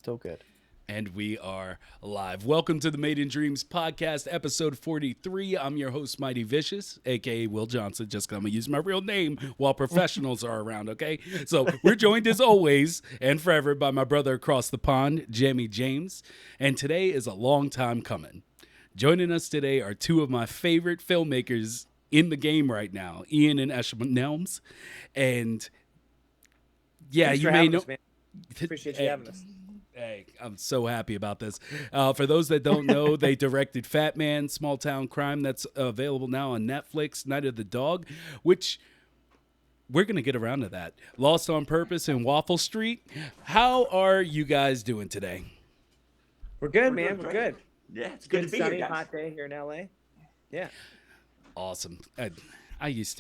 So good. And we are live. Welcome to the Made in Dreams podcast, episode 43. I'm your host, Mighty Vicious, aka Will Johnson, just because I'm going to use my real name while professionals are around, okay? So we're joined as always and forever by my brother across the pond, Jamie James. And today is a long time coming. Joining us today are two of my favorite filmmakers in the game right now, Ian and Nelms. And yeah, Thanks you for may having know. us, man. Appreciate you having us. Hey, I'm so happy about this. For those that don't know, they directed Fatman, Small Town Crime. That's available now on Netflix. Night of the Dog, which we're going to get around to that. Lost on Purpose and Waffle Street. How are you guys doing today? We're good, man. We're good. Yeah, it's good to be sunny, here, guys. hot day here in LA. Yeah. Awesome. I used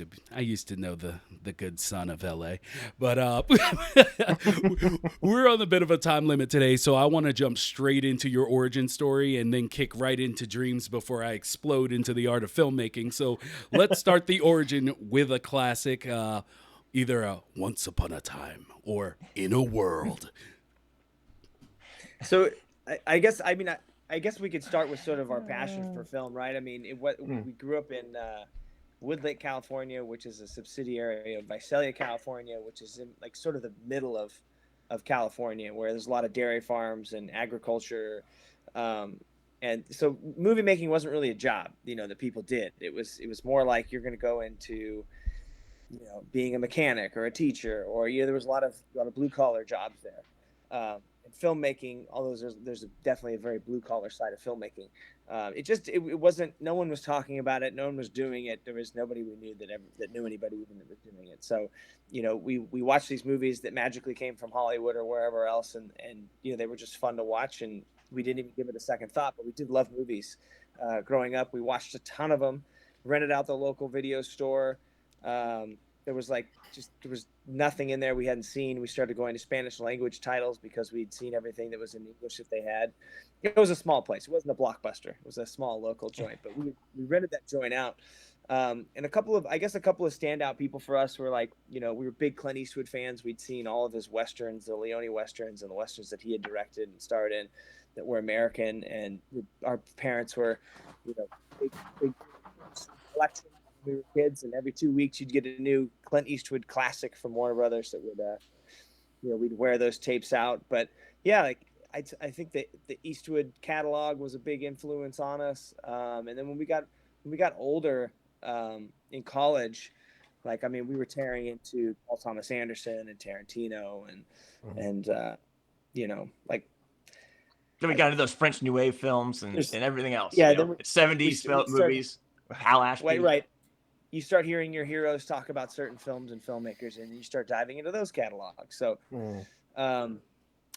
to know the good son of LA, but we're on a bit of a time limit today, so I want to jump straight into your origin story and then kick right into dreams before I explode into the art of filmmaking. So let's start the origin with a classic, either a Once Upon a Time or In a World. So I guess we could start with sort of our passion for film, right? I mean, we grew up in Woodlake, California, which is a subsidiary of Visalia, California, which is in like sort of the middle of California, where there's a lot of dairy farms and agriculture. And so movie making wasn't really a job, that people did. It was more like you're going to go into, being a mechanic or a teacher, or there was a lot of blue collar jobs there. And filmmaking, although there's definitely a very blue collar side of filmmaking. It wasn't. No one was talking about it. No one was doing it. There was nobody we knew that knew anybody even that was doing it. So, we watched these movies that magically came from Hollywood or wherever else, and they were just fun to watch, and we didn't even give it a second thought. But we did love movies. Growing up, we watched a ton of them. Rented out the local video store. There was nothing in there we hadn't seen. We started going to Spanish language titles because we'd seen everything that was in English that they had. It was a small place. It wasn't a Blockbuster. It was a small local joint, but we rented that joint out. And a couple of standout people for us were we were big Clint Eastwood fans. We'd seen all of his Westerns, the Leone Westerns and the Westerns that he had directed and starred in that were American. And our parents were, big collection. We were kids, and every 2 weeks you'd get a new Clint Eastwood classic from Warner Brothers that would, we'd wear those tapes out. But yeah, I think that the Eastwood catalog was a big influence on us. And then when we got older, in college, we were tearing into Paul Thomas Anderson and Tarantino and Then we got into those French New Wave films and everything else. Yeah, 70s movies. Hal Ashby. Right. You start hearing your heroes talk about certain films and filmmakers, and you start diving into those catalogs. So, and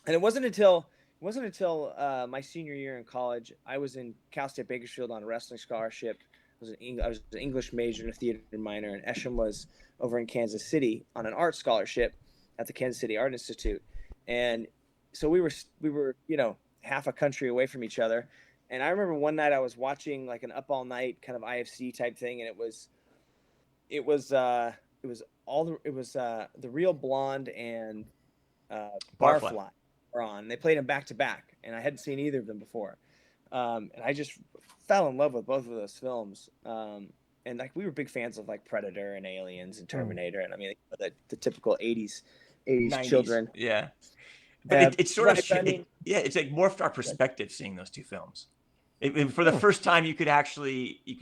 it wasn't until my senior year in college, I was in Cal State Bakersfield on a wrestling scholarship. I was an English major and a theater minor, and Esham was over in Kansas City on an art scholarship at the Kansas City Art Institute. And so we were half a country away from each other. And I remember one night I was watching like an up all night kind of IFC type thing, and it was The Real Blonde and Barfly were on. They played them back to back, and I hadn't seen either of them before. And I just fell in love with both of those films. And we were big fans of Predator and Aliens and Terminator, and the typical 80s 90s, children. Yeah. But it's sort of, it's morphed our perspective perspective seeing those two films. For the first time, you could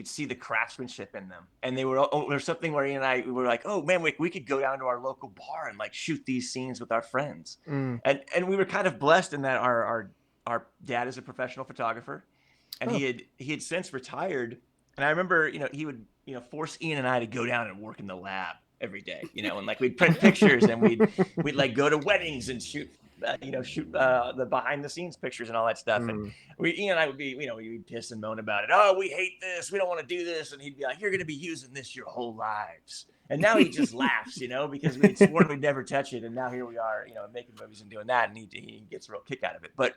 see the craftsmanship in them, and there's something where Ian and I were like, oh man, we could go down to our local bar and shoot these scenes with our friends, and we were kind of blessed in that our dad is a professional photographer, and he had since retired, and I remember he would force Ian and I to go down and work in the lab every day, and we'd print pictures and we'd go to weddings and shoot the behind the scenes pictures and all that stuff. And Ian and I would be, we'd piss and moan about it. Oh, we hate this. We don't want to do this. And he'd be like, you're going to be using this your whole lives. And now he just laughs, because we'd sworn we'd never touch it. And now here we are, making movies and doing that. And he gets a real kick out of it. But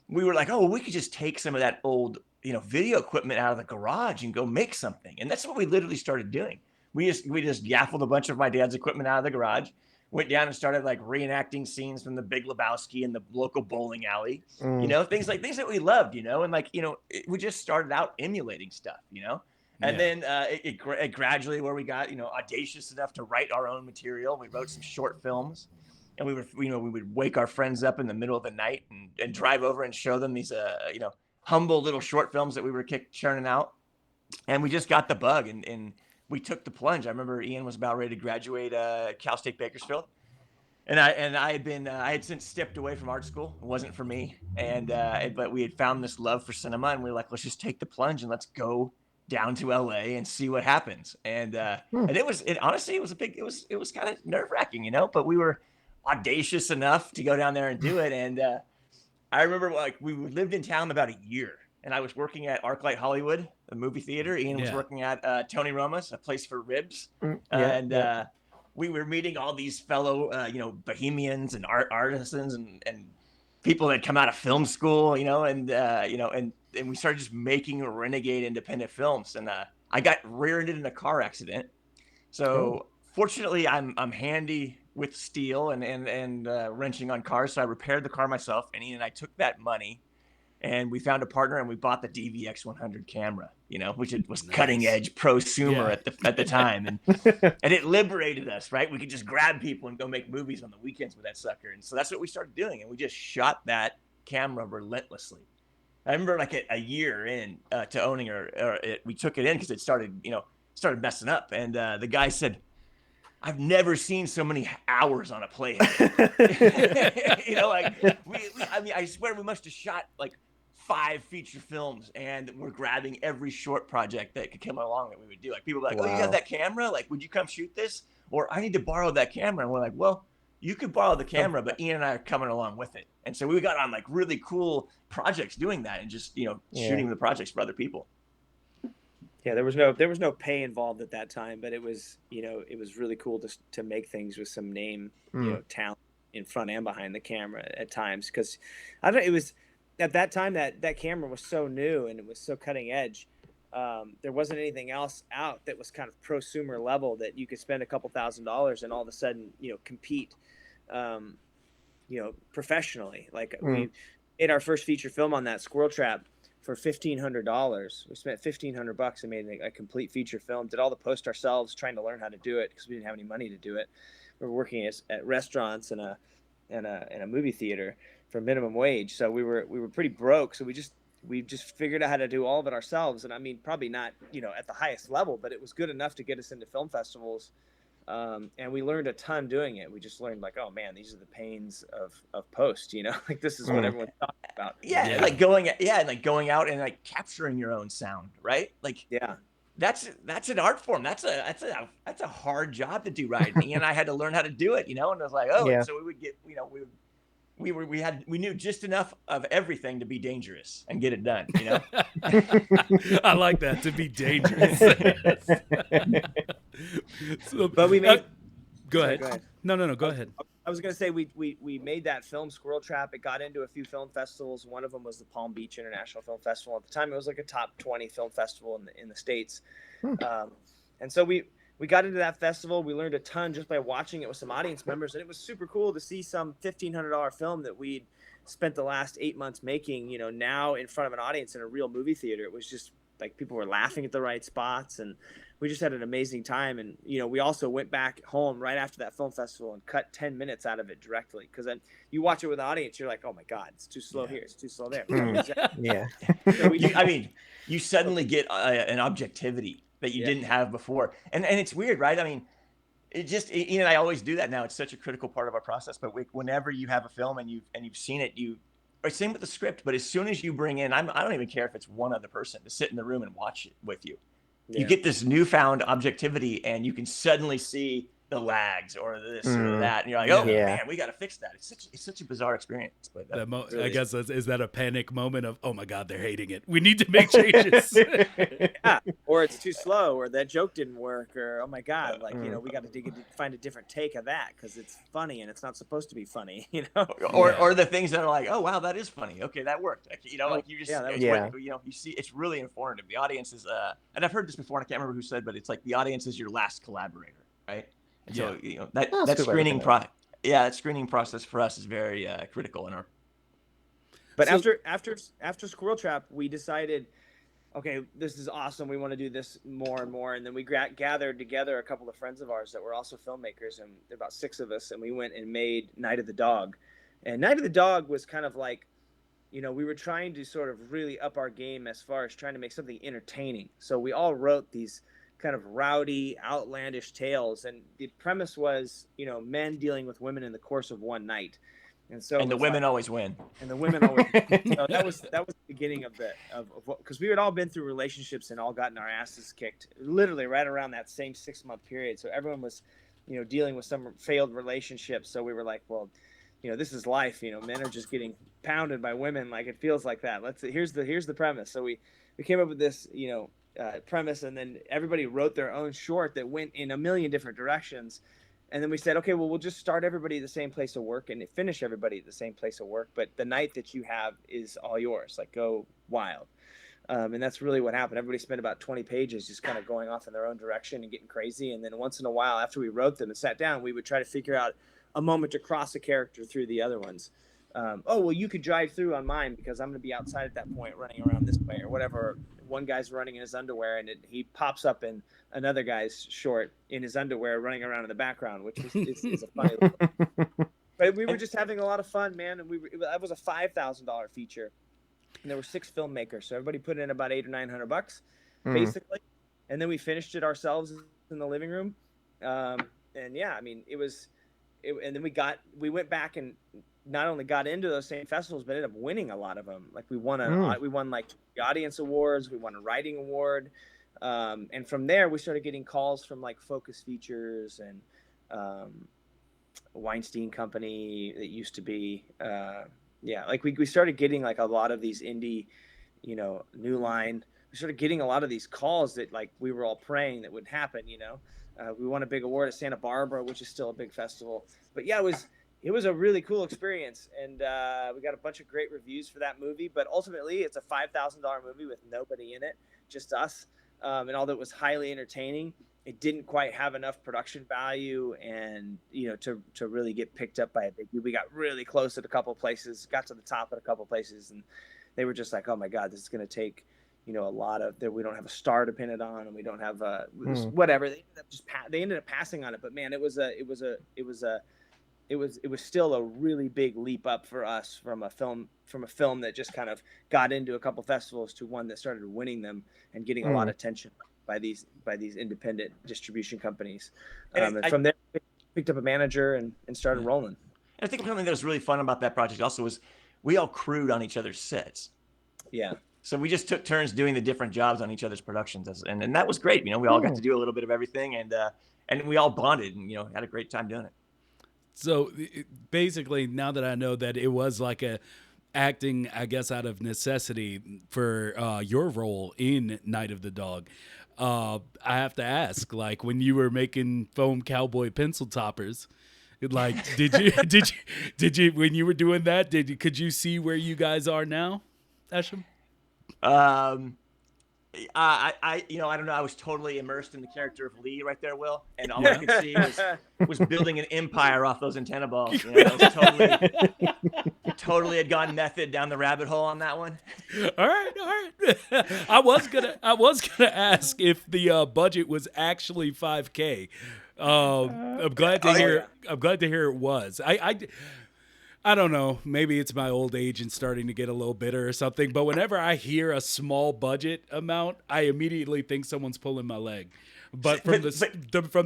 we were like, oh, we could just take some of that old, video equipment out of the garage and go make something. And that's what we literally started doing. We just gaffled a bunch of my dad's equipment out of the garage. went down and started like reenacting scenes from The Big Lebowski in the local bowling alley, things that we loved, and like, we just started out emulating stuff, and then it gradually where we got, audacious enough to write our own material. We wrote some short films, and we would wake our friends up in the middle of the night and drive over and show them these, humble little short films that we were churning out. And we just got the bug and we took the plunge. I remember Ian was about ready to graduate Cal State Bakersfield. And I had since stepped away from art school. It wasn't for me. But we had found this love for cinema, and we were like, let's just take the plunge and let's go down to LA and see what happens. And honestly, it was kind of nerve wracking, but we were audacious enough to go down there and do it. And I remember like we lived in town about a year, and I was working at ArcLight Hollywood, a movie theater. Ian was working at Tony Roma's, a place for ribs. We were meeting all these fellow, bohemians and artisans and people that come out of film school, and we started just making renegade independent films. And I got rear-ended in a car accident. So fortunately, I'm handy with steel and wrenching on cars. So I repaired the car myself, and Ian and I took that money and we found a partner and we bought the DVX100 camera, which was cutting edge prosumer at the time. And it liberated us, right? We could just grab people and go make movies on the weekends with that sucker. And so that's what we started doing. And we just shot that camera relentlessly. I remember like a year in to owning we took it in because it started messing up. And the guy said, I've never seen so many hours on a playhead. I swear we must have shot like 5 feature films, and we're grabbing every short project that could come along that we would do. Like people were like, wow. Oh, you have that camera? Like, would you come shoot this? Or I need to borrow that camera. And we're like, well, you could borrow the camera, but Ian and I are coming along with it. And so we got on like really cool projects doing that and just, shooting the projects for other people. Yeah, there was no pay involved at that time, but it was really cool to make things with some name, talent in front and behind the camera at times. Because it was at that time that camera was so new and it was so cutting edge. There wasn't anything else out that was kind of prosumer level that you could spend a couple $1,000s and all of a sudden, compete, professionally. Like we made our first feature film on that, Squirrel Trap, for $1,500. We spent $1,500 and made a complete feature film. Did all the post ourselves, trying to learn how to do it because we didn't have any money to do it. We were working at restaurants and a movie theater for minimum wage, so we were pretty broke. So we just figured out how to do all of it ourselves. And I mean, probably not at the highest level, but it was good enough to get us into film festivals. And we learned a ton doing it. We just learned like, oh man, these are the pains of post, like this is what everyone's talking about. Yeah. Like going out and like capturing your own sound, right? Like, that's an art form. That's a hard job to do right. And Ian and I had to learn how to do it, and I was like, and so we would get, we knew just enough of everything to be dangerous and get it done, I like that, to be dangerous. But we made go ahead. No, go ahead. I was gonna say we made that film, Squirrel Trap. It got into a few film festivals. One of them was the Palm Beach International Film Festival. At the time, it was like a top 20 film festival in the States. And so we got into that festival. We learned a ton just by watching it with some audience members, and it was super cool to see some $1,500 film that we'd spent the last 8 months making, now in front of an audience in a real movie theater. It was just like people were laughing at the right spots, and we just had an amazing time. And we also went back home right after that film festival and cut 10 minutes out of it directly, because then you watch it with the audience, you're like, oh my god, it's too slow here, it's too slow there. So you suddenly get an objectivity that you didn't have before, and it's weird, right? I mean, Ian and I always do that now. It's such a critical part of our process. But whenever you have a film and you've seen it, or same with the script, but as soon as you bring in, I don't even care if it's one other person to sit in the room and watch it with you. You get this newfound objectivity, and you can suddenly see the lags or this or that, and you're like, oh man, we got to fix that. It's such a bizarre experience. But I guess is that a panic moment of, oh my god, they're hating it, we need to make changes. Or it's too slow, or that joke didn't work, or oh my god, like we got to find a different take of that because it's funny and it's not supposed to be funny, or the things that are like, oh wow, that is funny, okay, that worked, like, like you just you see, it's really informative. The audience is and I've heard this before, and I can't remember who said, but it's like the audience is your last collaborator, right? And so That's a that good way of screening looking at that screening process for us is very critical in our. But So- after Squirrel Trap, we decided, okay, this is awesome. We want to do this more and more. And then we gathered together a couple of friends of ours that were also filmmakers, and about 6 of us, and we went and made Night of the Dog. And Night of the Dog was kind of like, we were trying to sort of really up our game as far as trying to make something entertaining. So we all wrote these kind of rowdy, outlandish tales. And the premise was, men dealing with women in the course of one night. And The women always win. And the women always. So that was the beginning of because we had all been through relationships and all gotten our asses kicked, literally right around that same 6-month period. So everyone was, dealing with some failed relationships. So we were like, well, this is life. Men are just getting pounded by women. Like, it feels like that. Here's the premise. So we came up with this, premise, and then everybody wrote their own short that went in a million different directions. And then we said, okay, well, we'll just start everybody at the same place of work and finish everybody at the same place of work. But the night that you have is all yours. Like, go wild. And that's really what happened. Everybody spent about 20 pages just kind of going off in their own direction and getting crazy. And then once in a while, after we wrote them and sat down, we would try to figure out a moment to cross a character through the other ones. Well, you could drive through on mine because I'm going to be outside at that point running around this way or whatever. One guy's running in his underwear, and he pops up in another guy's short in his underwear running around in the background, which is a funny But we were just having a lot of fun, man. And that was a $5,000 feature. And there were 6 filmmakers. So everybody put in about $800 or $900 basically. And then we finished it ourselves in the living room. And yeah, I mean, and then we went back and not only got into those same festivals, but ended up winning a lot of them. Like we won like the audience awards, we won a writing award, and from there we started getting calls from like Focus Features and Weinstein Company. That used to be, like we started getting like a lot of these indie, New Line. We started getting a lot of these calls that like we were all praying that would happen. We won a big award at Santa Barbara, which is still a big festival. But yeah, it was a really cool experience, and we got a bunch of great reviews for that movie. But ultimately, it's a $5,000 movie with nobody in it, just us. And although it was highly entertaining, it didn't quite have enough production value, and to really get picked up by a big. We got really close at a couple places, got to the top at a couple places, and they were just like, "Oh my God, this is going to take." A lot of that. We don't have a star to pin it on, and we don't have whatever. They ended up passing on it, but man, it was still a really big leap up for us from a film that just kind of got into a couple festivals to one that started winning them and getting a lot of attention by these independent distribution companies. And from there, picked up a manager and started rolling. And I think something that was really fun about that project also was we all crewed on each other's sets. Yeah. So we just took turns doing the different jobs on each other's productions, and that was great. We all got to do a little bit of everything, and we all bonded and had a great time doing it. So basically, now that I know that it was like a acting, I guess, out of necessity for your role in Night of the Dog, I have to ask, like, when you were making foam cowboy pencil toppers, like, did you when you were doing that, could you see where you guys are now, Esham? I don't know. I was totally immersed in the character of Lee right there, Will, and all I could see was building an empire off those antenna balls. I was totally had gone method down the rabbit hole on that one. All right. I was gonna ask if the budget was actually $5,000. I'm glad to hear. Yeah. I'm glad to hear it was. I don't know. Maybe it's my old age and starting to get a little bitter or something. But whenever I hear a small budget amount, I immediately think someone's pulling my leg. But from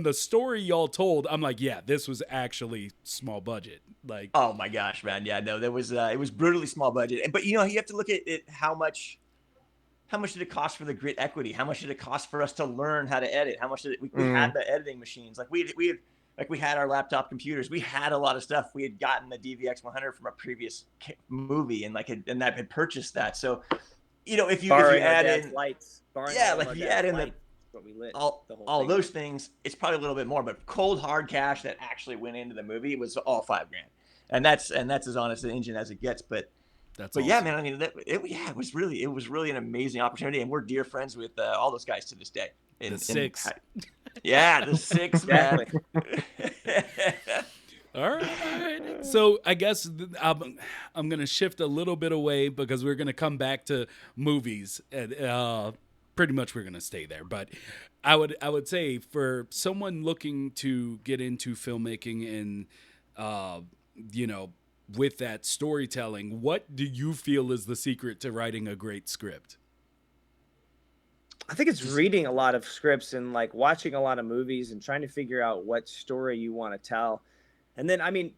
the story y'all told, I'm like, yeah, this was actually small budget. Like, oh my gosh, man, yeah, no, there was it was brutally small budget. But you have to look at it. How much did it cost for the grit equity? How much did it cost for us to learn how to edit? How much did we had the editing machines? Like we had our laptop computers. We had a lot of stuff. We had gotten the DVX 100 from a previous movie, and that had purchased that. So, if you add in lights, if you add in all those things, it's probably a little bit more. But cold hard cash that actually went into the movie was all $5,000, and that's as honest an engine as it gets. But awesome. Yeah, man. I mean, it was really an amazing opportunity, and we're dear friends with all those guys to this day. The 6. Yeah, the six, man. All right. So I guess I'm going to shift a little bit away because we're going to come back to movies. And, pretty much we're going to stay there. But I would say for someone looking to get into filmmaking and, uh, you know, with that storytelling, what do you feel is the secret to writing a great script? I think it's reading a lot of scripts and like watching a lot of movies and trying to figure out what story you want to tell. And then, I mean,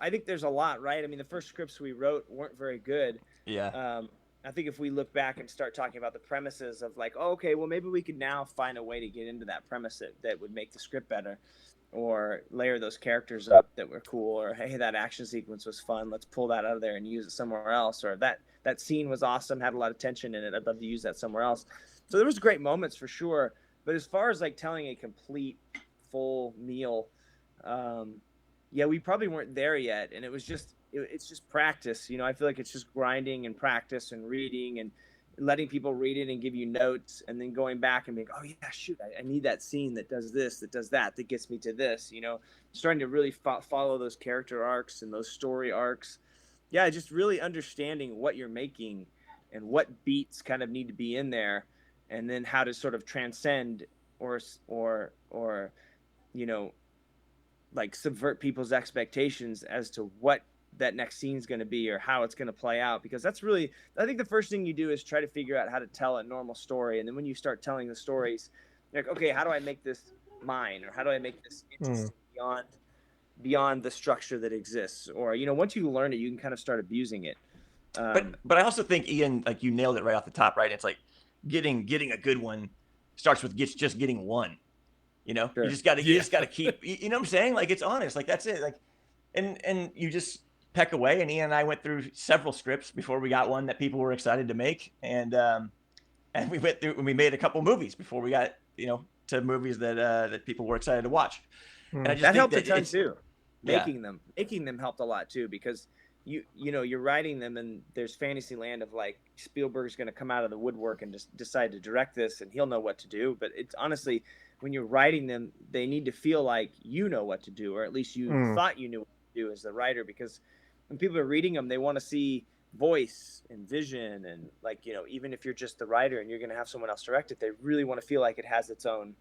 I think there's a lot, right? I mean, the first scripts we wrote weren't very good. Yeah. I think if we look back and start talking about the premises of like, oh, okay, well, maybe we could now find a way to get into that premise that would make the script better, or layer those characters up that were cool, or hey, that action sequence was fun. Let's pull that out of there and use it somewhere else. Or that scene was awesome, had a lot of tension in it. I'd love to use that somewhere else. So there was great moments for sure. But as far as like telling a complete full meal, yeah, we probably weren't there yet. And it's just practice. You know, I feel like it's just grinding and practice and reading and letting people read it and give you notes, and then going back and being, oh yeah, shoot, I need that scene that does this, that does that gets me to this, you know, starting to really follow those character arcs and those story arcs. Yeah, just really understanding what you're making and what beats kind of need to be in there, and then how to sort of transcend or you know, like subvert people's expectations as to what that next scene is going to be or how it's going to play out, because that's really, I think the first thing you do is try to figure out how to tell a normal story. And then when you start telling the stories, you're like, okay, how do I make this mine, or how do I make this interesting beyond the structure that exists? Or, you know, once you learn it, you can kind of start abusing it. But I also think, Ian, like you nailed it right off the top, right? It's like getting a good one starts with just getting one. You know, Sure. you just got to keep. You know what I'm saying? Like, it's honest. Like, that's it. Like, and you just peck away. And Ian and I went through several scripts before we got one that people were excited to make, and we went through and we made a couple movies before we got, you know, to movies that people were excited to watch. And I just that think helped a ton too. Yeah. Making them helped a lot too, because you know, you're writing them and there's fantasy land of like Spielberg's going to come out of the woodwork and just decide to direct this and he'll know what to do. But it's honestly, when you're writing them, they need to feel like you know what to do, or at least you thought you knew what to do as the writer, because when people are reading them, they want to see voice and vision, and like, you know, even if you're just the writer and you're going to have someone else direct it, they really want to feel like it has its own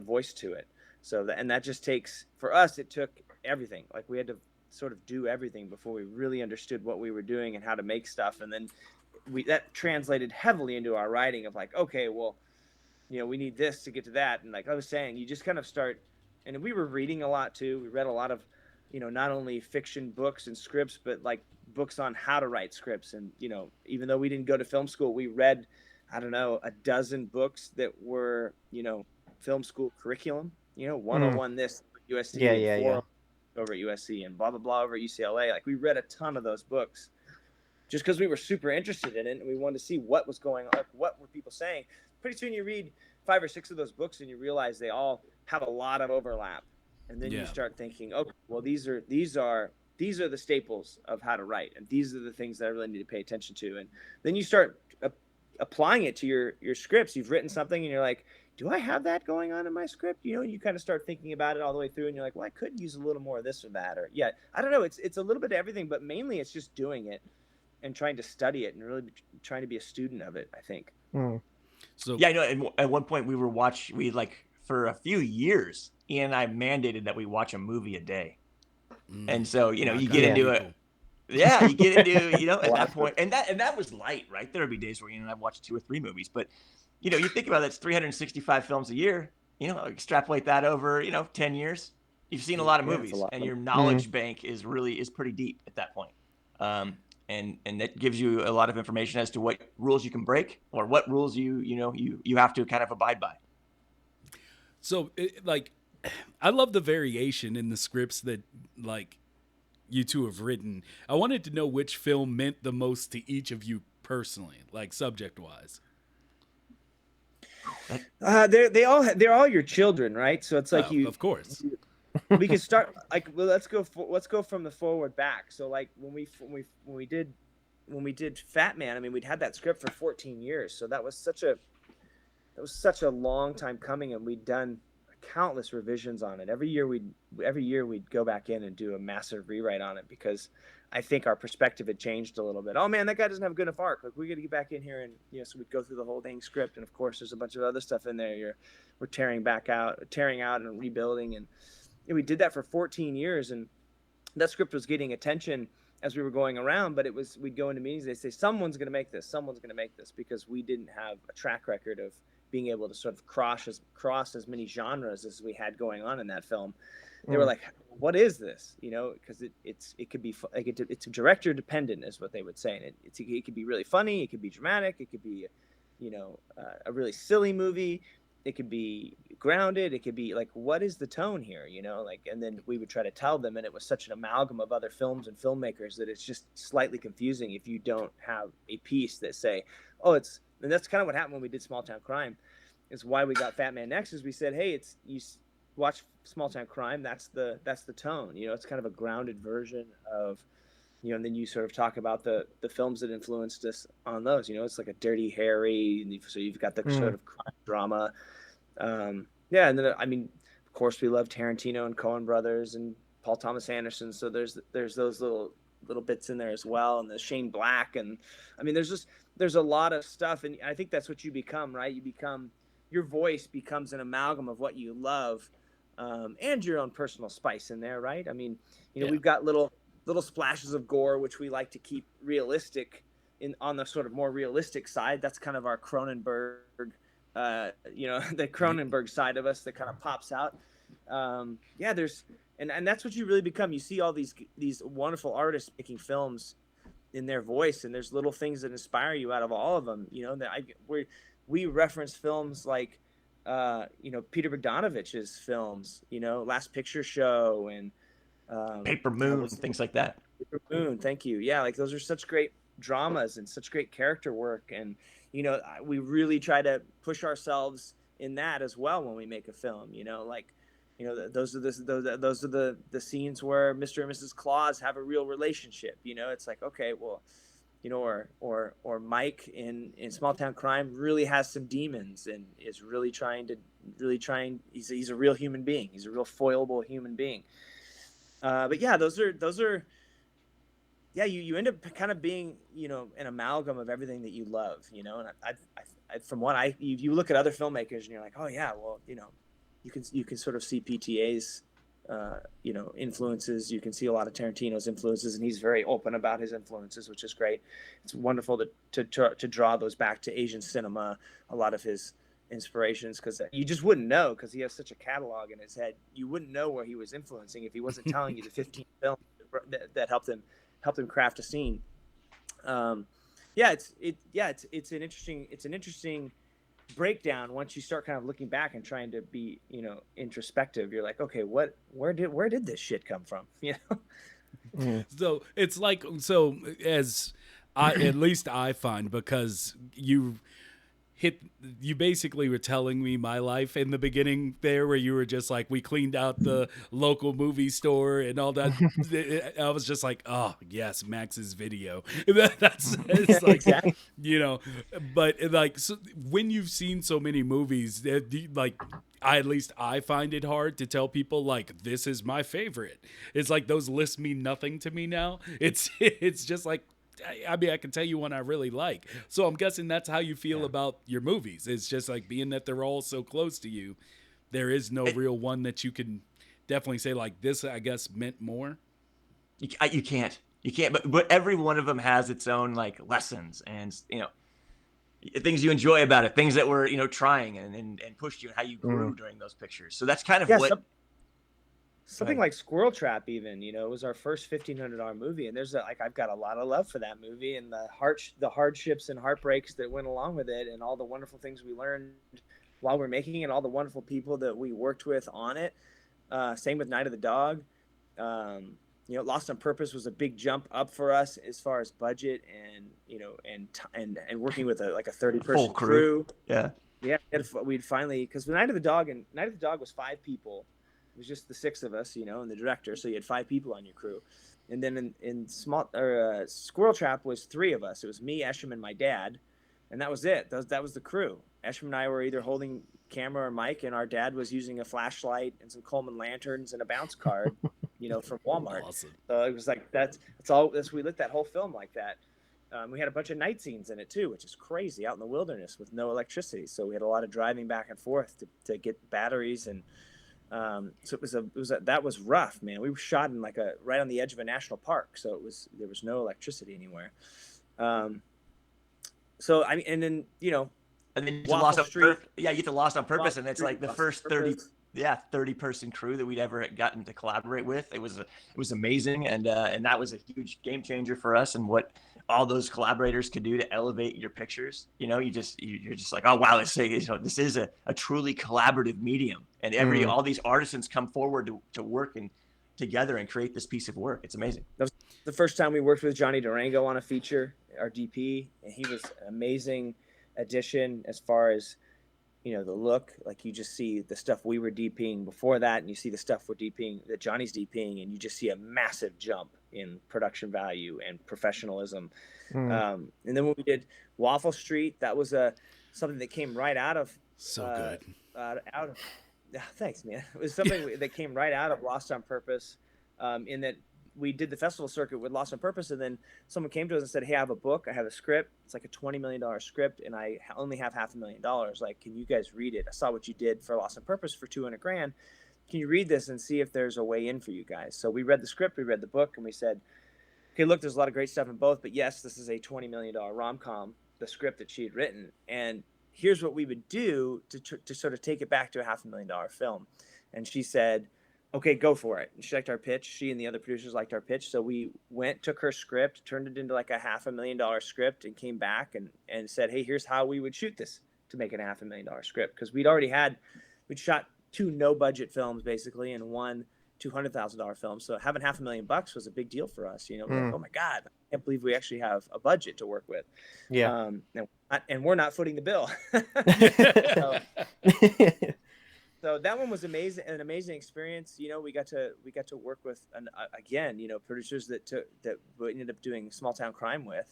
voice to it. So that just takes, for us, it took everything. Like, we had to sort of do everything before we really understood what we were doing and how to make stuff. And then that translated heavily into our writing of like, okay, well, you know, we need this to get to that. And like I was saying, you just kind of start, and we were reading a lot too. We read a lot of, you know, not only fiction books and scripts, but like books on how to write scripts. And, you know, even though we didn't go to film school, we read, I don't know, a dozen books that were, you know, film school curriculum, you know, 101 this USC, 4 over at USC, and blah, blah, blah over at UCLA. Like, we read a ton of those books just because we were super interested in it, and we wanted to see what was going on, what were people saying. Pretty soon you read 5 or 6 of those books and you realize they all have a lot of overlap. And then you start thinking, okay, well, these are the staples of how to write, and these are the things that I really need to pay attention to. And then you start applying it to your scripts. You've written something and you're like, do I have that going on in my script? You know, you kind of start thinking about it all the way through, and you're like, well, I could use a little more of this or that, or I don't know. It's a little bit of everything, but mainly it's just doing it and trying to study it and really trying to be a student of it, I think. So yeah, I know. At one point we like for a few years, Ian and I mandated that we watch a movie a day, and so, you know, you get into it. Yeah, you get into, you know, at that point, and that was light, right? There would be days where Ian and I watched 2 or 3 movies, but you know, you think about it, that's 365 films a year. You know, extrapolate that over, you know, 10 years. You've seen a lot of movies, and your knowledge bank is pretty deep at that point. And that gives you a lot of information as to what rules you can break, or what rules you have to kind of abide by. So, like, I love the variation in the scripts that, like, you two have written. I wanted to know which film meant the most to each of you personally, like subject wise. They're all your children, right? So it's like of course. We can start like, well, let's go from the forward back. So like when we did, Fatman, I mean, we'd had that script for 14 years. So that was such a that was such a long time coming, and we'd done countless revisions on it. Every year we'd go back in and do a massive rewrite on it, because I think our perspective had changed a little bit. Oh man, that guy doesn't have a good enough arc. Like, we got to get back in here, and so we'd go through the whole dang script, and of course there's a bunch of other stuff in there. We're tearing out and rebuilding, and we did that for 14 years, and that script was getting attention as we were going around, but we'd go into meetings, they'd say, someone's going to make this, because we didn't have a track record of being able to sort of cross as many genres as we had going on in that film. They were like, what is this? Because it could be like it's director dependent, is what they would say, and it could be really funny, it could be dramatic, it could be a really silly movie, it could be grounded, it could be like, what is the tone here? And then we would try to tell them, and it was such an amalgam of other films and filmmakers that it's just slightly confusing if you don't have a piece that say, and that's kind of what happened when we did Small Town Crime, is why we got Fatman next, is we said, hey, you watch Small Town Crime, that's the tone, it's kind of a grounded version of, and then you sort of talk about the films that influenced us on those. It's like a Dirty Harry, and so you've got the sort of crime drama. And then of course we love Tarantino and Coen Brothers and Paul Thomas Anderson. So there's those little bits in there as well, and the Shane Black, and there's a lot of stuff, and I think that's what you become, right? Your voice becomes an amalgam of what you love, and your own personal spice in there, right? We've got little splashes of gore, which we like to keep realistic on the sort of more realistic side. That's kind of our Cronenberg, the Cronenberg side of us that kind of pops out. And that's what you really become. You see all these wonderful artists making films in their voice, and there's little things that inspire you out of all of them. We reference films like, Peter Bogdanovich's films, Last Picture Show, and Paper Moon, things like that. Paper Moon, thank you. Yeah, like those are such great dramas and such great character work, and we really try to push ourselves in that as well when we make a film. Those are the scenes where Mr. and Mrs. Claus have a real relationship. It's like, okay, well, or Mike in Small Town Crime really has some demons and is really trying. He's a real human being. He's a real foilable human being. But yeah, those are. Yeah, you end up kind of being, an amalgam of everything that you love, and I from what you look at other filmmakers and you're like, oh yeah, well, you can sort of see PTA's, influences. You can see a lot of Tarantino's influences, and he's very open about his influences, which is great. It's wonderful to draw those back to Asian cinema, a lot of his inspirations, because you just wouldn't know, because he has such a catalog in his head. You wouldn't know where he was influencing if he wasn't telling you the 15 films that helped him craft a scene. It's an interesting breakdown once you start kind of looking back and trying to be introspective. You're like, okay, where did this shit come from? So it's like, as at least I find, because you basically were telling me my life in the beginning there, where you were just like, we cleaned out the local movie store and all that. I was just like, oh yes, Max's video. That's it's like, exactly. But like, so when you've seen so many movies, like, at least I find it hard to tell people like, this is my favorite. It's like those lists mean nothing to me now. It's just like, I can tell you one I really like. So I'm guessing that's how you feel about your movies. It's just like, being that they're all so close to you, there is no real one that you can definitely say like, this, I guess, meant more. You can't, but every one of them has its own like lessons and, things you enjoy about it, things that were, trying and pushed you, and how you grew during those pictures. So that's kind of what. Something like Squirrel Trap, even, it was our first $1,500 movie, and I've got a lot of love for that movie, and the hardships and heartbreaks that went along with it, and all the wonderful things we learned while we're making it, and all the wonderful people that we worked with on it. Same with Night of the Dog. Lost on Purpose was a big jump up for us as far as budget and working with a 30-person crew. Yeah. We'd finally, because Night of the Dog was 5 people. It was just the 6 of us, and the director. So you had 5 people on your crew. And then in Squirrel Trap was 3 of us. It was me, Esham, and my dad, and that was it. That was the crew. Eshram and I were either holding camera or mic, and our dad was using a flashlight and some Coleman lanterns and a bounce card, from Walmart. Awesome. So it was like that's all. We lit that whole film like that. We had a bunch of night scenes in it too, which is crazy, out in the wilderness with no electricity. So we had a lot of driving back and forth to get batteries, and so that was rough, man. We were shot in right on the edge of a national park, so there was no electricity anywhere. So I mean, and then and then you Waffle Street. you get to Lost on Purpose, Waffle and it's Street, like the Lost first on 30 person crew that we'd ever gotten to collaborate with. It was amazing, and that was a huge game changer for us, and what all those collaborators could do to elevate your pictures. You're just like, oh wow, this is a truly collaborative medium, and all these artisans come forward to work together and create this piece of work. It's amazing. That was the first time we worked with Johnny Durango on a feature, our DP, and he was an amazing addition as far as the look. Like, you just see the stuff we were DPing before that, and you see the stuff that Johnny's DPing, and you just see a massive jump in production value and professionalism. And then when we did Waffle Street, that was something that came right out of good. Thanks, man. It was something that came right out of Lost on Purpose, in that we did the festival circuit with Lost on Purpose, and then someone came to us and said, hey, I have a book, I have a script, it's like a $20 million script, and I only have $500,000. Like, can you guys read it? I saw what you did for Lost on Purpose for $200,000. Can you read this and see if there's a way in for you guys? So we read the script, we read the book, and we said, okay, look, there's a lot of great stuff in both, but yes, this is a $20 million rom-com, the script that she had written, and here's what we would do to sort of take it back to a $500,000 film. And she said, okay, go for it. And she liked our pitch. She and the other producers liked our pitch. So we took her script, turned it into like a $500,000 script, and came back and said, hey, here's how we would shoot this to make it a $500,000 script. Because we'd shot 2 no budget films basically, and 1 $200,000 film. So having $500,000 was a big deal for us. Like, oh my God, I can't believe we actually have a budget to work with. Yeah. And we're not footing the bill. So that one was an amazing experience. We got to work with producers that we ended up doing Small Town Crime with.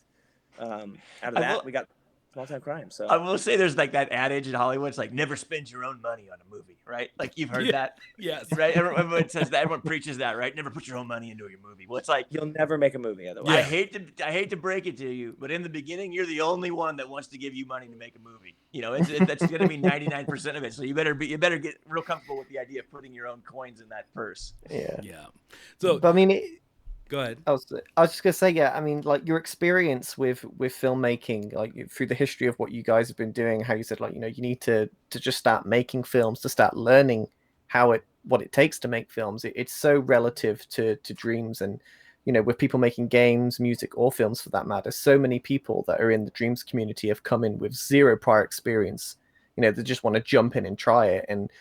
Out of that, we got Small Town Crime. So I will say, there's like that adage in Hollywood. It's like, never spend your own money on a movie, right? Like, you've heard that. Yes. Right. Everyone says that. Everyone preaches that, right? Never put your own money into your movie. Well, it's like, you'll never make a movie otherwise. I hate to break it to you, but in the beginning, you're the only one that wants to give you money to make a movie. That's going to be 99% of it. So you better get real comfortable with the idea of putting your own coins in that purse. Yeah. Yeah. So, but I mean, go ahead. I was just gonna say, yeah. I mean, like, your experience with filmmaking, like through the history of what you guys have been doing, how you said, like, you need to just start making films, to start learning what it takes to make films. It's so relative to dreams, and with people making games, music, or films for that matter, so many people that are in the dreams community have come in with zero prior experience. They just want to jump in and try it. And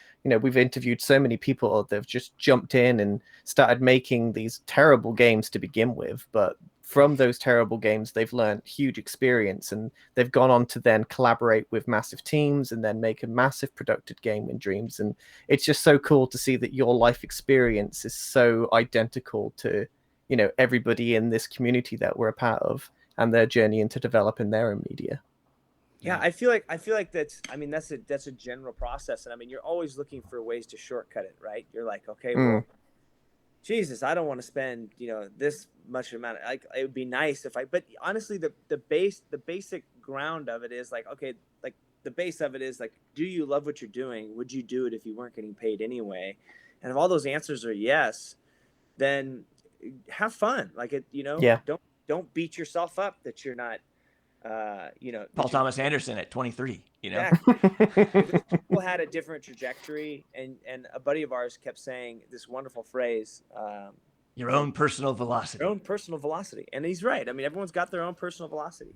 we've interviewed so many people that have just jumped in and started making these terrible games to begin with, but from those terrible games, they've learned huge experience, and they've gone on to then collaborate with massive teams and then make a massive productive game in Dreams. And it's just so cool to see that your life experience is so identical to, everybody in this community that we're a part of, and their journey into developing their own media. Yeah, I feel like that's a general process. And I mean, you're always looking for ways to shortcut it, right? You're like, okay, well, Jesus, I don't want to spend, this much amount of, like, it would be nice if but honestly, the basic ground of it is like, okay, like the base of it is like, do you love what you're doing? Would you do it if you weren't getting paid anyway? And if all those answers are yes, then have fun. Like, don't beat yourself up that you're not, Paul Thomas Anderson at 23, Exactly. People had a different trajectory, and a buddy of ours kept saying this wonderful phrase, your own personal velocity. Your own personal velocity. And he's right. I mean, everyone's got their own personal velocity,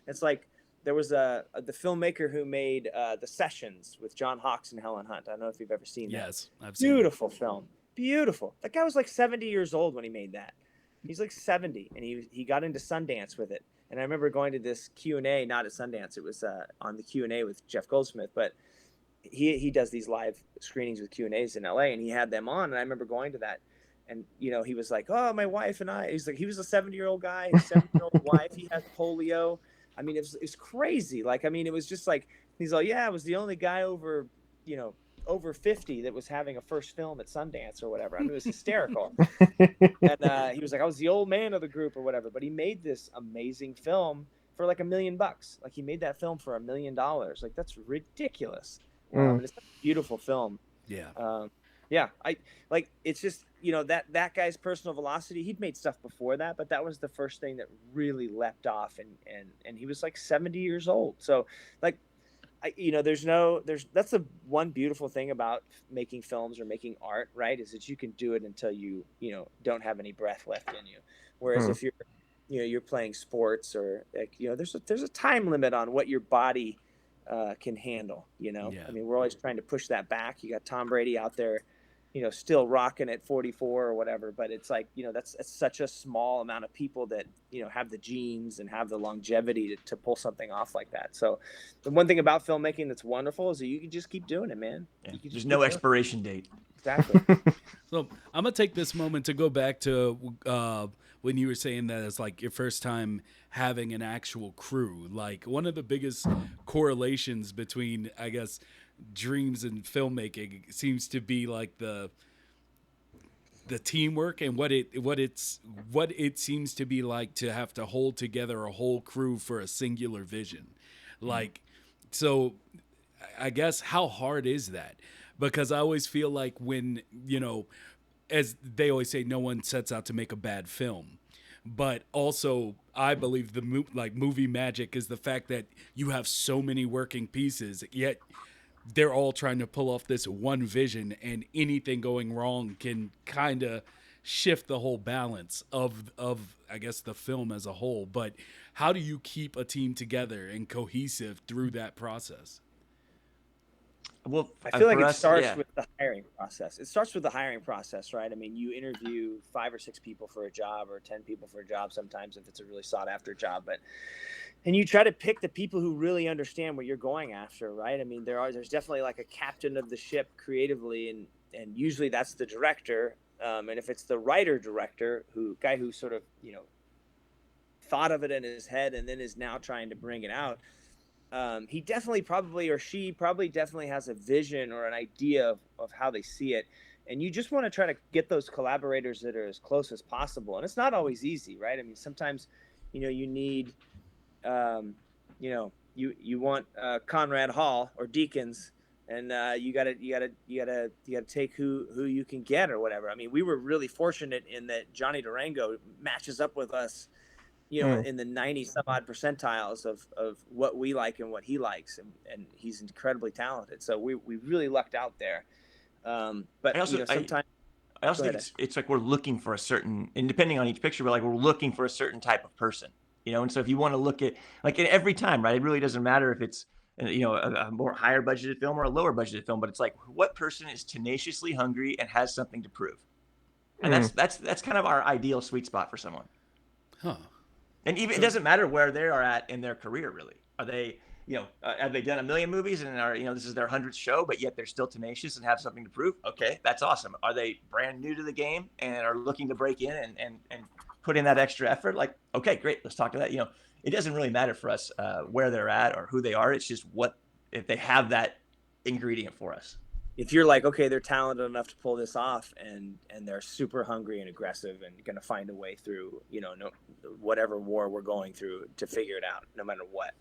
It's like, there was the filmmaker who made The Sessions with John Hawkes and Helen Hunt. I don't know if you've ever seen that. Yes, I've seen Beautiful film. Beautiful. That guy was like 70 years old when he made that. He's like 70, and he got into Sundance with it. And I remember going to this Q&A, not at Sundance. It was on the Q&A with Jeff Goldsmith. But he does these live screenings with Q&As in LA, and he had them on. And I remember going to that. And, he was like, oh, my wife and I. He's like, he was a 70-year-old guy, his 70-year-old wife. He has polio. I mean, it was crazy. Like, I mean, it was just like, He's like, yeah, I was the only guy over, over 50 that was having a first film at Sundance or whatever. I mean, it was hysterical. And he was like, I was the old man of the group or whatever. But he made this amazing film for like $1 million. Like he made that film for $1 million. Like that's ridiculous. And it's a beautiful film. Yeah. Yeah, I like it's just that guy's Personal Velocity. He'd made stuff before that, but that was the first thing that really leapt off, and he was like 70 years old. So like that's the one beautiful thing about making films or making art, right? Is that you can do it until you don't have any breath left in you. Whereas if you're playing sports or like there's a time limit on what your body can handle. Yeah. I mean, we're always trying to push that back. You got Tom Brady out there, still rocking at 44 or whatever, but it's like, that's such a small amount of people that, have the genes and have the longevity to pull something off like that. So the one thing about filmmaking that's wonderful is that you can just keep doing it, man. Yeah. There's no expiration date. Exactly. So I'm going to take this moment to go back to when you were saying that it's like your first time having an actual crew. Like one of the biggest correlations between, I guess, dreams and filmmaking seems to be like the teamwork and what it seems to be like to have to hold together a whole crew for a singular vision. Like, so I guess how hard is that? Because I always feel like when, as they always say, no one sets out to make a bad film. But also, I believe movie magic is the fact that you have so many working pieces, yet they're all trying to pull off this one vision, and anything going wrong can kind of shift the whole balance of I guess the film as a whole. But how do you keep a team together and cohesive through that process? Well, I feel like it starts with the hiring process. It starts with the hiring process, right? I mean, you interview 5 or 6 people for a job, or 10 people for a job sometimes if it's a really sought after job, and you try to pick the people who really understand what you're going after, right? I mean, there's definitely like a captain of the ship creatively, and usually that's the director. And if it's the writer director, guy who sort of thought of it in his head and then is now trying to bring it out, he definitely definitely has a vision or an idea of how they see it. And you just want to try to get those collaborators that are as close as possible. And it's not always easy, right? I mean, sometimes, you need, you want Conrad Hall or Deakins, and you gotta take who you can get or whatever. I mean, we were really fortunate in that Johnny Durango matches up with us, in the 90 some odd percentiles of what we like and what he likes, and he's incredibly talented. So we really lucked out there. But sometimes I also think it's like we're looking for a certain, and depending on each picture, we're looking for a certain type of person, and so if you want to look at like every time, right, it really doesn't matter if it's a more higher budgeted film or a lower budgeted film, but it's like what person is tenaciously hungry and has something to prove, and that's kind of our ideal sweet spot for someone. Huh. And even it doesn't matter where they are at in their career, really. Are they, have they done 1 million movies and are, this is their 100th show, but yet they're still tenacious and have something to prove? Okay, that's awesome. Are they brand new to the game and are looking to break in and put in that extra effort? Like, okay, great, let's talk to that. It doesn't really matter for us where they're at or who they are. It's just if they have that ingredient for us. If you're like, okay, they're talented enough to pull this off, and they're super hungry and aggressive and going to find a way through, whatever war we're going through to figure it out, no matter what,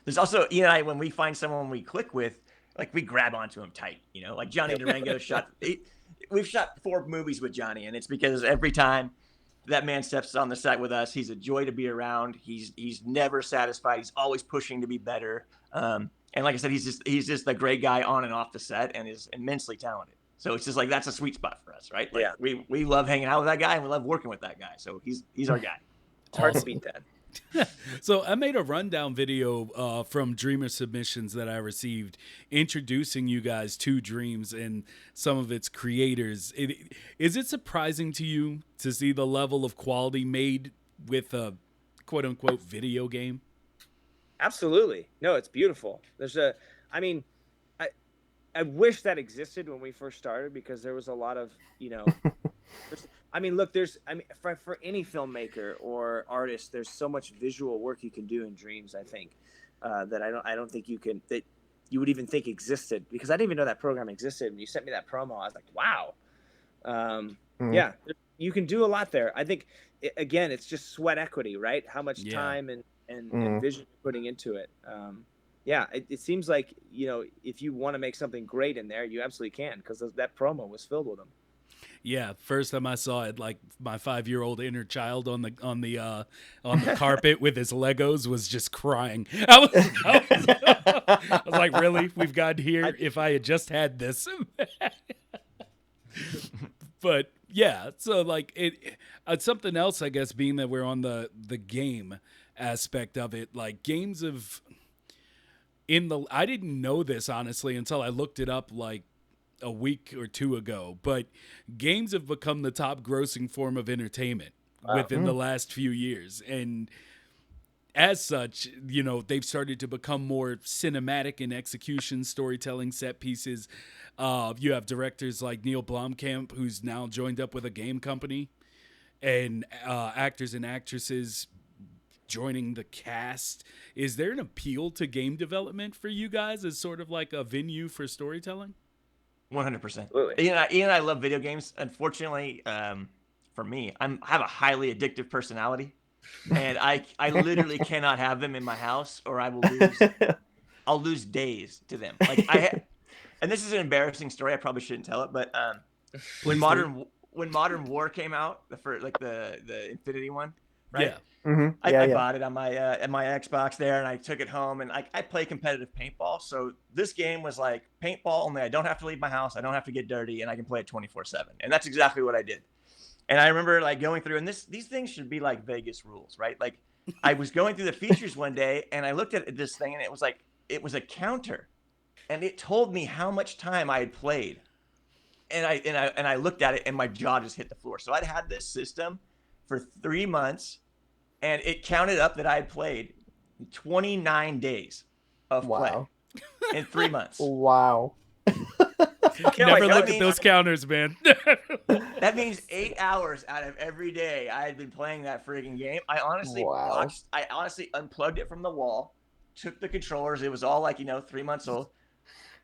There's also, when we find someone we click with, like we grab onto him tight, like Johnny Durango we've shot 4 movies with Johnny, and it's because every time that man steps on the set with us, he's a joy to be around. He's never satisfied. He's always pushing to be better. And like I said, he's just a great guy on and off the set and is immensely talented. So it's just like, that's a sweet spot for us, right? Like, yeah. We love hanging out with that guy and we love working with that guy. So he's our guy. It's hard to beat that. So I made a rundown video from Dreamer submissions that I received introducing you guys to Dreams and some of its creators. Is it surprising to you to see the level of quality made with a quote unquote video game? Absolutely. No, it's beautiful. I wish that existed when we first started, because there was a lot of, look, for any filmmaker or artist, there's so much visual work you can do in Dreams, I think, that I don't think you can, that you would even think existed, because I didn't even know that program existed. When you sent me that promo, I was like, wow. Yeah, you can do a lot there. I think, again, it's just sweat equity, right? How much time and vision you're putting into it. Yeah, it seems like, if you want to make something great in there, you absolutely can, because that promo was filled with them. Yeah, first time I saw it, like my 5-year-old inner child on the carpet with his Legos was just crying. I was like, really? We've got here. If I had just had this, but yeah. So like it's something else, I guess, being that we're on the game aspect of it. Like games of I didn't know this honestly until I looked it up like a week or two ago, but games have become the top grossing form of entertainment within the last few years. And as such, they've started to become more cinematic in execution, storytelling, set pieces. You have directors like Neil Blomkamp, who's now joined up with a game company, and actors and actresses joining the cast. Is there an appeal to game development for you guys as sort of like a venue for storytelling? 100%. Ian and I love video games. Unfortunately, for me, I have a highly addictive personality, and I literally cannot have them in my house, or I'll lose days to them. Like and this is an embarrassing story. I probably shouldn't tell it, but when Modern War came out, the Infinity one, right? Yeah. I bought it on my Xbox there, and I took it home, and I play competitive paintball. So this game was like paintball, only I don't have to leave my house, I don't have to get dirty, and I can play it 24/7. And that's exactly what I did. And I remember like going through, and these things should be like Vegas rules, right? Like I was going through the features one day, and I looked at this thing, and it was a counter, and it told me how much time I had played. And I looked at it, and my jaw just hit the floor. So I'd had this system for 3 months. And it counted up that I had played 29 days of play in 3 months. Wow. Never look at those counters, man. That means 8 hours out of every day I had been playing that freaking game. I honestly unplugged it from the wall, took the controllers. It was all like, 3 months old.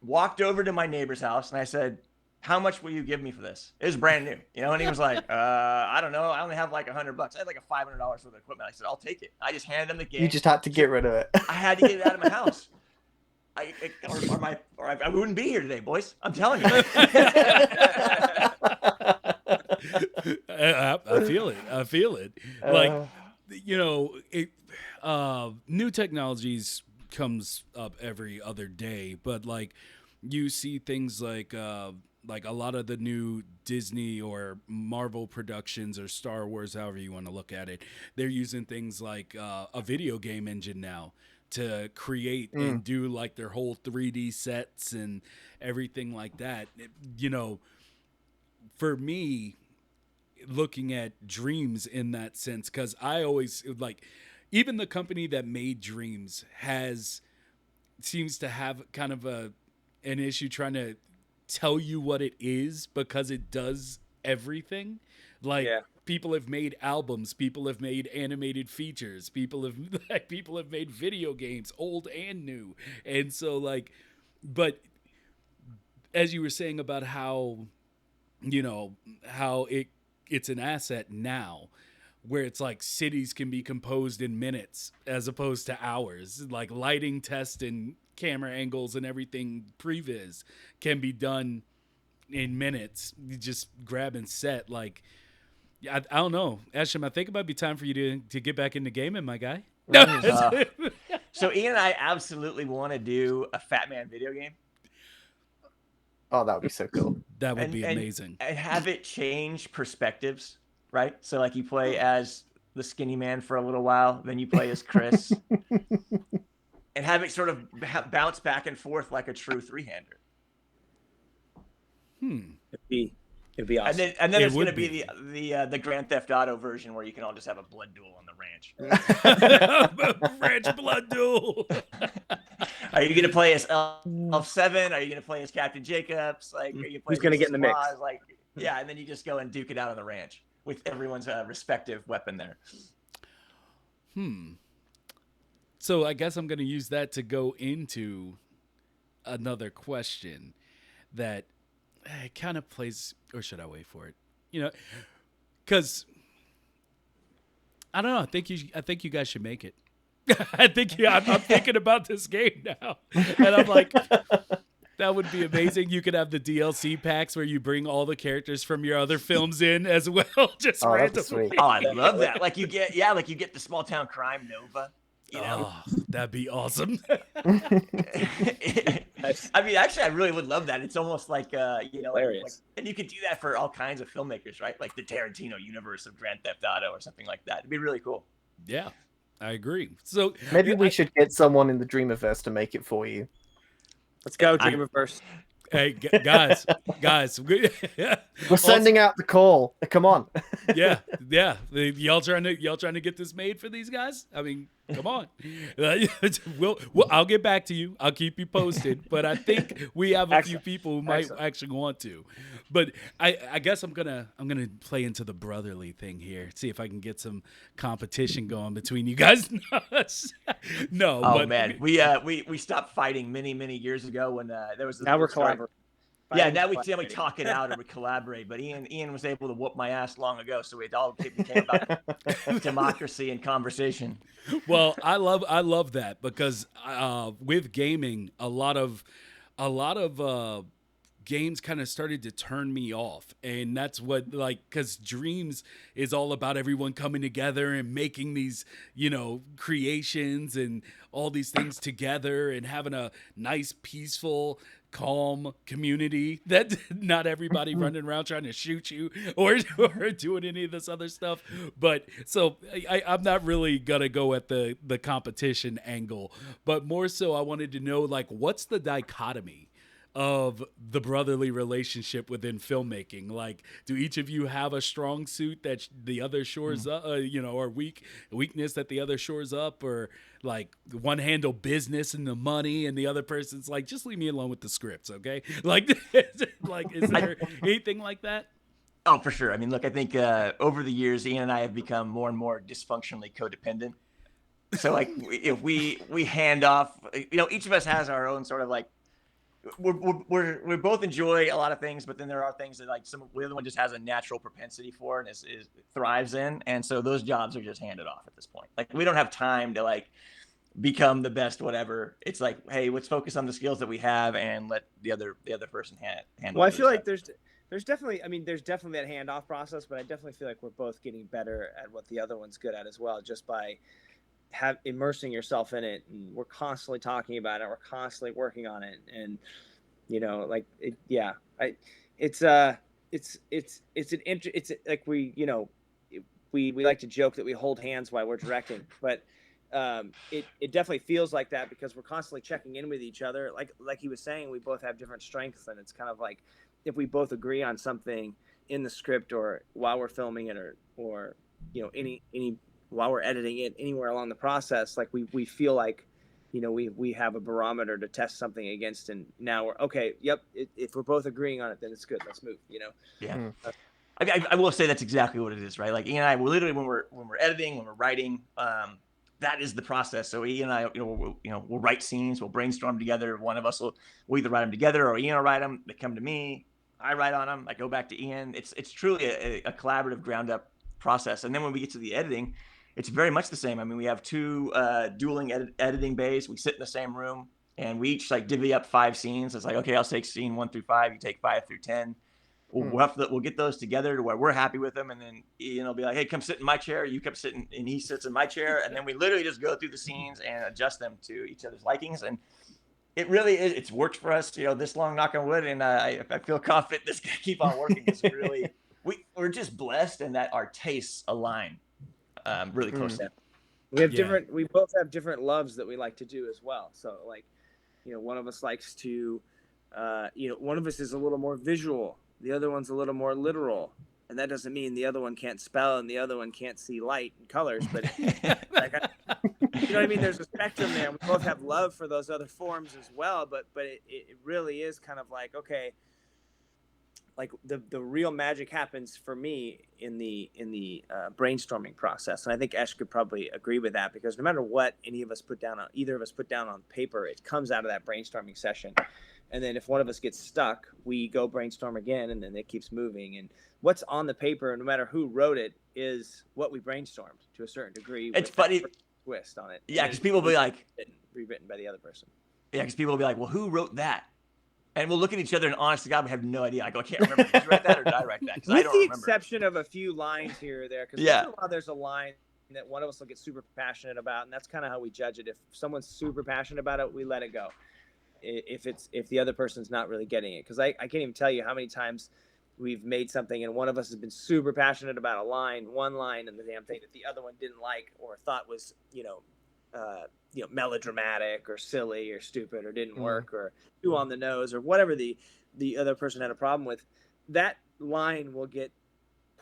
Walked over to my neighbor's house, and I said, how much will you give me for this? It was brand new, and he was like, I don't know. I only have like $100. I had like a $500 worth of equipment. I said, I'll take it. I just handed him the game. You just had to get rid of it. I had to get it out of my house. I wouldn't be here today, boys. I'm telling you. I feel it. Like, new technologies comes up every other day, but like you see things like a lot of the new Disney or Marvel productions or Star Wars, however you want to look at it, they're using things like a video game engine now to create and do like their whole 3D sets and everything like that. For me, looking at Dreams in that sense, because I always like, even the company that made Dreams seems to have kind of an issue trying to tell you what it is, because it does everything. Like people have made albums, people have made animated features, people have made video games, old and new. And so like, but as you were saying about how it's an asset now, where it's like cities can be composed in minutes as opposed to hours, like lighting tests and camera angles and everything previs can be done in minutes. You just grab and set. Like, I don't know, Esham, I think it might be time for you to get back into gaming, my guy. So Ian and I absolutely want to do a Fatman video game. Oh, that would be so cool. That would be amazing. And have it change perspectives, right? So like you play as the skinny man for a little while, then you play as Chris. And have it sort of bounce back and forth like a true three-hander. It'd be awesome. And then it's going to be the Grand Theft Auto version where you can all just have a blood duel on the ranch. Ranch blood duel. Are you going to play as Elf7? Are you going to play as Captain Jacobs? Like, are you who's going to get in the mix? Like, yeah, and then you just go and duke it out on the ranch with everyone's respective weapon there. So I guess I'm going to use that to go into another question that kind of plays, or should I wait for it? Because I don't know. I think you guys should make it. I'm thinking about this game now, and I'm like, that would be amazing. You could have the DLC packs where you bring all the characters from your other films in as well, just Oh, that'd be randomly. sweet. Oh, I love that. Like you get the small town crime Nova. Oh, that'd be awesome. I mean, actually, I really would love that. It's almost like, Hilarious. and you could do that for all kinds of filmmakers, right? Like the Tarantino universe of Grand Theft Auto or something like that. It'd be really cool. Yeah, I agree. So Maybe we should get someone in the Dreamiverse to make it for you. Let's go, Dreamiverse. Hey, guys, We're sending out the call. Come on. yeah. Y'all trying to get this made for these guys? I mean, come on. I'll get back to you. I'll keep you posted. But I think we have a few people who might actually want to. But I guess I'm gonna play into the brotherly thing here. See if I can get some competition going between you guys. No. Oh but, man, we stopped fighting many years ago when there was. Now we're collaborating. Yeah, now we talk it out and we collaborate. But Ian was able to whoop my ass long ago, so it all became about democracy and conversation. Well, I love that because with gaming, a lot of games kind of started to turn me off, and that's what, like, because Dreams is all about everyone coming together and making these creations and all these things together and having a nice, peaceful, calm community that not everybody running around trying to shoot you or doing any of this other stuff. But so I'm not really gonna go at the competition angle, but more so I wanted to know, like, what's the dichotomy of the brotherly relationship within filmmaking? Like, do each of you have a strong suit that the other shores up, or weakness that the other shores up, or like one handle business and the money and the other person's like, just leave me alone with the scripts, okay? Like, is there anything like that? Oh, for sure. I mean, look, I think over the years, Ian and I have become more and more dysfunctionally codependent. So like, if we hand off, each of us has our own sort of like, we both enjoy a lot of things, but then there are things that like the other one just has a natural propensity for and is thrives in, and so those jobs are just handed off at this point. Like, we don't have time to like become the best whatever. It's like, hey, let's focus on the skills that we have and let the other person handle. Well, I feel like there's definitely that handoff process, but I definitely feel like we're both getting better at what the other one's good at as well, just by immersing yourself in it, and we're constantly talking about it, we're constantly working on it, and it's like we like to joke that we hold hands while we're directing, but it definitely feels like that because we're constantly checking in with each other. Like he was saying, we both have different strengths, and it's kind of like if we both agree on something in the script or while we're filming it or any while we're editing it anywhere along the process, like we feel like we have a barometer to test something against, and now we're okay. Yep, if we're both agreeing on it, then it's good. Let's move. Yeah. I will say that's exactly what it is, right? Like Ian and I, we're literally when we're editing, when we're writing, that is the process. So Ian and I, we'll write scenes, we'll brainstorm together. One of us will either write them together or Ian will write them. They come to me, I write on them, I go back to Ian. It's truly a collaborative, ground up process. And then when we get to the editing, it's very much the same. I mean, we have two dueling editing bays. We sit in the same room, and we each like divvy up 5 scenes. It's like, okay, I'll take scene 1 through 5. You take 5 through 10. We'll get those together to where we're happy with them, and then Ian will be like, hey, come sit in my chair. You come sit and he sits in my chair, and then we literally just go through the scenes and adjust them to each other's likings. And it really is. It's worked for us, this long, knock on wood, and I feel confident this can keep on working. It's really we're just blessed in that our tastes align. Really close to. We both have different loves that we like to do as well. So like, one of us likes to, one of us is a little more visual. The other one's a little more literal. And that doesn't mean the other one can't spell and the other one can't see light and colors, but you know what I mean? There's a spectrum there. We both have love for those other forms as well, but it really is kind of like, okay, like the real magic happens for me in the brainstorming process, and I think Esh could probably agree with that, because no matter what either of us put down on paper, it comes out of that brainstorming session. And then if one of us gets stuck, we go brainstorm again, and then it keeps moving. And what's on the paper, no matter who wrote it, is what we brainstormed to a certain degree. It's with funny. that twist on it. Yeah, because people will be like, rewritten by the other person. Yeah, because people will be like, well, who wrote that? And we'll look at each other, and honest to God, we have no idea. I go, I can't remember. Did you write that or did I write that? Because I don't remember. With the exception of a few lines here or there. Because once in a while, there's a line that one of us will get super passionate about, and that's kind of how we judge it. If someone's super passionate about it, we let it go. If the other person's not really getting it. Because I can't even tell you how many times we've made something and one of us has been super passionate about one line in the damn thing that the other one didn't like or thought was, melodramatic or silly or stupid or didn't work or too on the nose or whatever the other person had a problem with. That line will get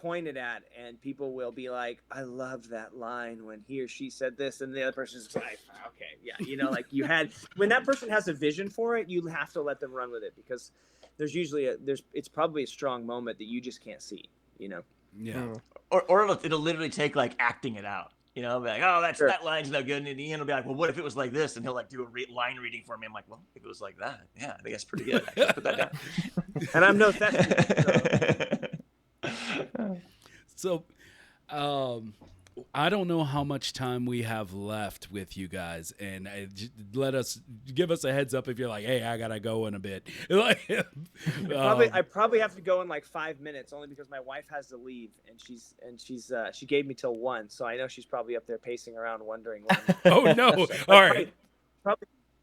pointed at and people will be like, I loved that line when he or she said this, and the other person's like, okay, yeah, like you had, when that person has a vision for it, you have to let them run with it, because there's usually it's probably a strong moment that you just can't see, Yeah. Or it'll literally take like acting it out. Be like, oh, that line's no good. And in the end, will be like, well, what if it was like this? And he'll like do a line reading for me. I'm like, well, if it was like that, yeah, I think that's pretty good. Actually, put that down. And I'm no thespian. So, I don't know how much time we have left with you guys, and give us a heads up if you're like, hey, I gotta go in a bit. I probably have to go in like 5 minutes, only because my wife has to leave, and she gave me till 1, so I know she's probably up there pacing around wondering. Oh no! All right,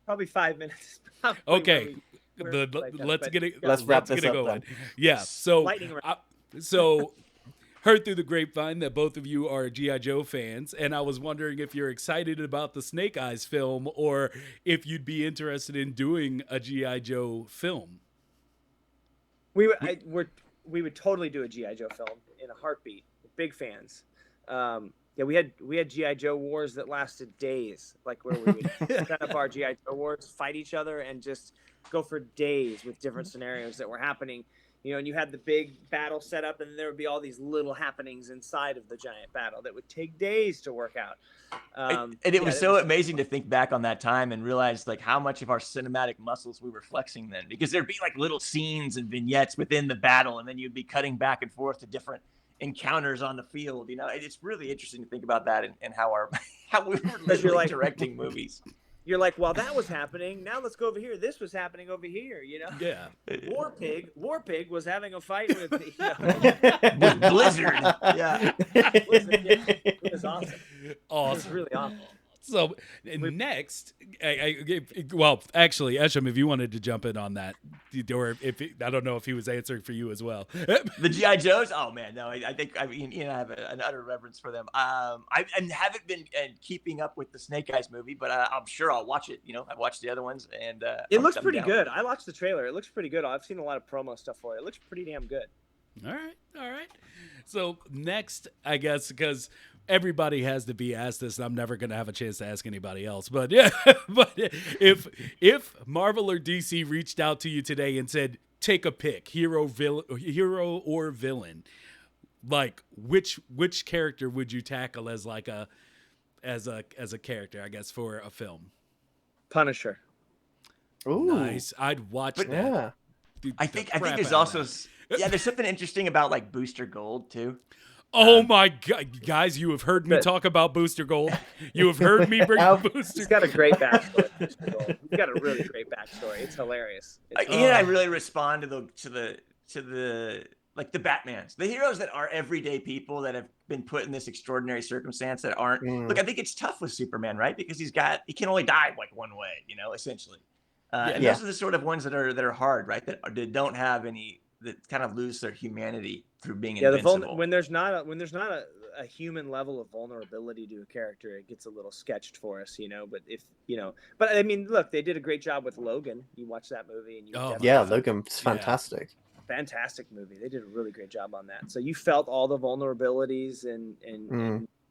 probably 5 minutes. Okay, let's wrap this up going. then. Yeah, so. Heard through the grapevine that both of you are G.I. Joe fans, and I was wondering if you're excited about the Snake Eyes film or if you'd be interested in doing a G.I. Joe film. We would totally do a G.I. Joe film in a heartbeat. Big fans. We had G.I. Joe wars that lasted days, like where we would set up our G.I. Joe wars, fight each other, and just go for days with different scenarios that were happening. And you had the big battle set up, and then there would be all these little happenings inside of the giant battle that would take days to work out. And it was so amazing to think back on that time and realize like how much of our cinematic muscles we were flexing then, because there'd be like little scenes and vignettes within the battle, and then you'd be cutting back and forth to different encounters on the field. It's really interesting to think about that and how we were literally directing movies. You're like, while that was happening, now let's go over here. This was happening over here, Yeah. War Pig was having a fight with, with Blizzard. Yeah. Blizzard, yeah. It was awesome. It was really awesome. So next, actually, Esham, if you wanted to jump in on that, or I don't know if he was answering for you as well. The G.I. Joes? Oh man, no, I think I have an utter reverence for them. I haven't been keeping up with the Snake Eyes movie, but I'm sure I'll watch it. I've watched the other ones, and it looks pretty good. I watched the trailer. It looks pretty good. I've seen a lot of promo stuff for it. It looks pretty damn good. All right. So next, I guess, because everybody has to be asked this, and I'm never going to have a chance to ask anybody else. But yeah, but if Marvel or DC reached out to you today and said, take a pick, hero or villain, like which character would you tackle as like as a character, I guess, for a film? Punisher. Ooh. Nice. I'd watch that. Yeah. I think there's also there's something interesting about like Booster Gold too. Oh my God, guys! You have heard me talk about Booster Gold. You have heard me bring Booster. He's got a great backstory. Booster Gold. He's got a really great backstory. It's hilarious. I really respond to the like the Batmans, the heroes that are everyday people that have been put in this extraordinary circumstance that aren't. Look, I think it's tough with Superman, right? Because he can only die like one way, essentially. And those are the sort of ones that are hard, right? That don't have any, that kind of lose their humanity through being invincible. When there's not a human level of vulnerability to a character, it gets a little sketched for us, But I mean, look, they did a great job with Logan. You watch that movie, and Logan's fantastic. Yeah. Fantastic movie. They did a really great job on that. So you felt all the vulnerabilities, and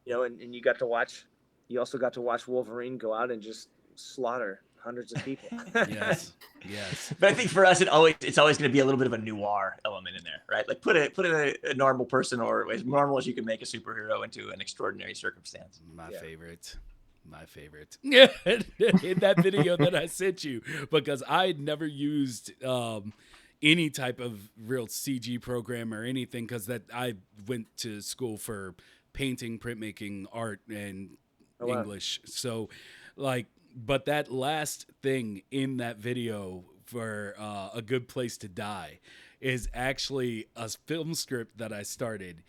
you got to watch. You also got to watch Wolverine go out and just slaughter hundreds of people. Yes. Yes. But I think for us, it's always going to be a little bit of a noir element in there, right? Like put a normal person, or as normal as you can make a superhero, into an extraordinary circumstance. My favorite. Yeah, in that video that I sent you, because I had never used any type of real CG program or anything, because that I went to school for painting, printmaking, art, and English. So, like, but that last thing in that video for A Good Place to Die is actually a film script that I started,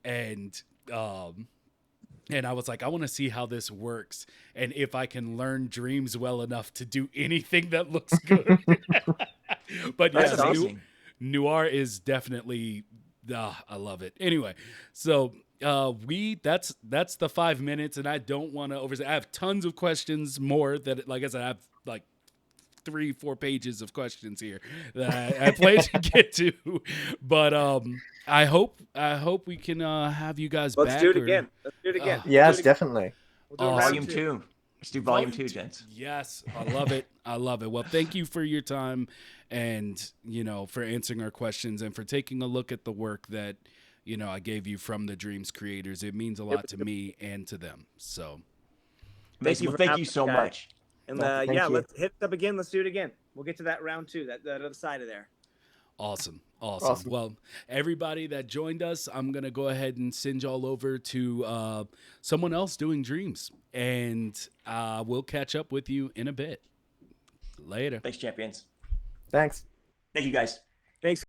and I was like, I want to see how this works and if I can learn dreams well enough to do anything that looks good. But That's yes, amazing. noir is definitely, I love it. Anyway, so that's the 5 minutes, and I don't want to overstay. I have tons of questions more that, like I said, I have like 3-4 pages of questions here that I plan to get to, but I hope we can have you guys Let's back. do it again. Let's do it again. Yes, definitely. We'll do Volume 2. Let's do volume 2, gents. Yes, I love it. I love it. Well, thank you for your time, and for answering our questions, and for taking a look at the work that I gave you from the Dreams creators. It means a lot to me and to them. So Thank you so much. And Thank you. let's hit it up again. Let's do it again. We'll get to that round 2, that other side of there. Awesome. Well, everybody that joined us, I'm going to go ahead and send y'all over to someone else doing Dreams, and we'll catch up with you in a bit. Later. Thanks, champions. Thanks. Thank you, guys. Thanks.